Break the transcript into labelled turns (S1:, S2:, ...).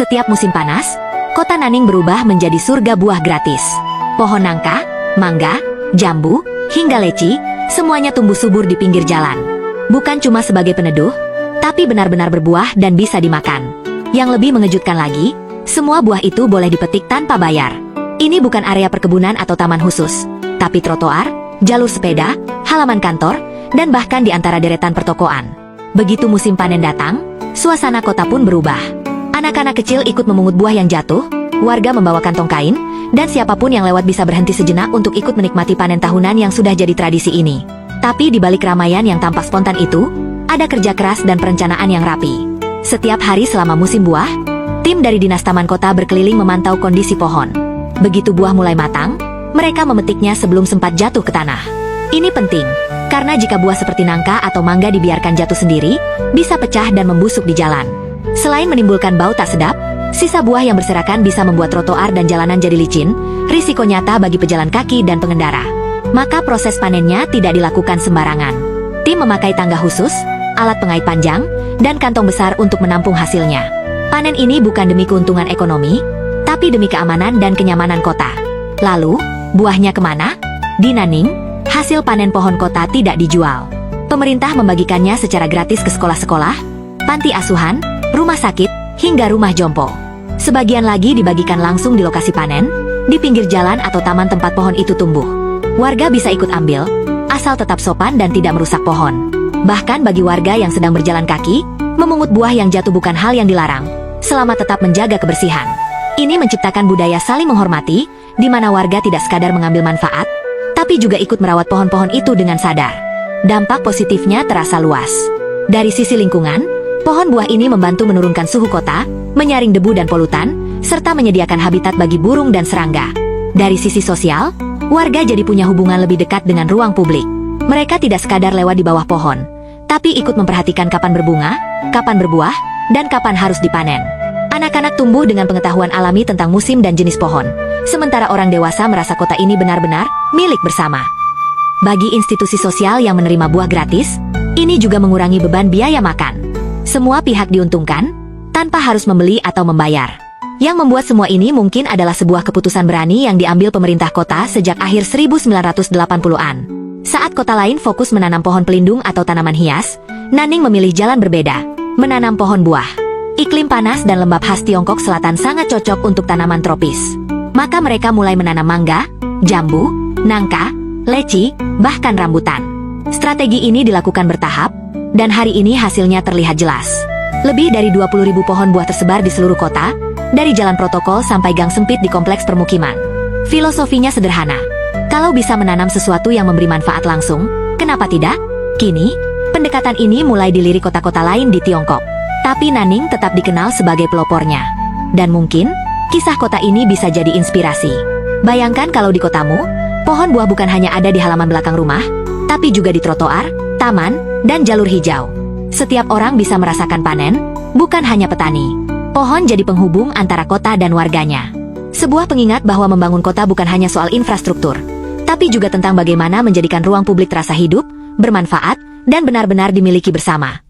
S1: Setiap musim panas, kota Nanning berubah menjadi surga buah gratis. Pohon nangka, mangga, jambu, hingga leci, semuanya tumbuh subur di pinggir jalan. Bukan cuma sebagai peneduh, tapi benar-benar berbuah dan bisa dimakan. Yang lebih mengejutkan lagi, semua buah itu boleh dipetik tanpa bayar. Ini bukan area perkebunan atau taman khusus, tapi trotoar, jalur sepeda, halaman kantor, dan bahkan di antara deretan pertokoan. Begitu musim panen datang, suasana kota pun berubah. Anak-anak kecil ikut memungut buah yang jatuh, warga membawa kantong kain, dan siapapun yang lewat bisa berhenti sejenak untuk ikut menikmati panen tahunan yang sudah jadi tradisi ini. Tapi di balik keramaian yang tampak spontan itu, ada kerja keras dan perencanaan yang rapi. Setiap hari selama musim buah, tim dari Dinas Taman Kota berkeliling memantau kondisi pohon. Begitu buah mulai matang, mereka memetiknya sebelum sempat jatuh ke tanah. Ini penting, karena jika buah seperti nangka atau mangga dibiarkan jatuh sendiri, bisa pecah dan membusuk di jalan. Selain menimbulkan bau tak sedap, sisa buah yang berserakan bisa membuat trotoar dan jalanan jadi licin, risiko nyata bagi pejalan kaki dan pengendara. Maka proses panennya tidak dilakukan sembarangan. Tim memakai tangga khusus, alat pengait panjang, dan kantong besar untuk menampung hasilnya. Panen ini bukan demi keuntungan ekonomi, tapi demi keamanan dan kenyamanan kota. Lalu, buahnya kemana? Di Nanning, hasil panen pohon kota tidak dijual. Pemerintah membagikannya secara gratis ke sekolah-sekolah, panti asuhan, rumah sakit, hingga rumah jompo. Sebagian lagi dibagikan langsung di lokasi panen, di pinggir jalan atau taman tempat pohon itu tumbuh. Warga bisa ikut ambil, asal tetap sopan dan tidak merusak pohon. Bahkan bagi warga yang sedang berjalan kaki, memungut buah yang jatuh bukan hal yang dilarang, selama tetap menjaga kebersihan. Ini menciptakan budaya saling menghormati, di mana warga tidak sekadar mengambil manfaat, tapi juga ikut merawat pohon-pohon itu dengan sadar. Dampak positifnya terasa luas. Dari sisi lingkungan, pohon buah ini membantu menurunkan suhu kota, menyaring debu dan polutan, serta menyediakan habitat bagi burung dan serangga. Dari sisi sosial, warga jadi punya hubungan lebih dekat dengan ruang publik. Mereka tidak sekadar lewat di bawah pohon, tapi ikut memperhatikan kapan berbunga, kapan berbuah, dan kapan harus dipanen. Anak-anak tumbuh dengan pengetahuan alami tentang musim dan jenis pohon, sementara orang dewasa merasa kota ini benar-benar milik bersama. Bagi institusi sosial yang menerima buah gratis, ini juga mengurangi beban biaya makan. Semua pihak diuntungkan, tanpa harus membeli atau membayar. Yang membuat semua ini mungkin adalah sebuah keputusan berani yang diambil pemerintah kota sejak akhir 1980-an. Saat kota lain fokus menanam pohon pelindung atau tanaman hias, Nanning memilih jalan berbeda, menanam pohon buah. Iklim panas dan lembab khas Tiongkok Selatan sangat cocok untuk tanaman tropis. Maka mereka mulai menanam mangga, jambu, nangka, leci, bahkan rambutan. Strategi ini dilakukan bertahap, dan hari ini hasilnya terlihat jelas. Lebih dari 20.000 pohon buah tersebar di seluruh kota, dari jalan protokol sampai gang sempit di kompleks permukiman. Filosofinya sederhana. Kalau bisa menanam sesuatu yang memberi manfaat langsung, kenapa tidak? Kini, pendekatan ini mulai dilirik kota-kota lain di Tiongkok. Tapi Nanning tetap dikenal sebagai pelopornya. Dan mungkin, kisah kota ini bisa jadi inspirasi. Bayangkan kalau di kotamu, pohon buah bukan hanya ada di halaman belakang rumah, tapi juga di trotoar, taman, dan jalur hijau. Setiap orang bisa merasakan panen, bukan hanya petani. Pohon jadi penghubung antara kota dan warganya. Sebuah pengingat bahwa membangun kota bukan hanya soal infrastruktur, tapi juga tentang bagaimana menjadikan ruang publik terasa hidup, bermanfaat, dan benar-benar dimiliki bersama.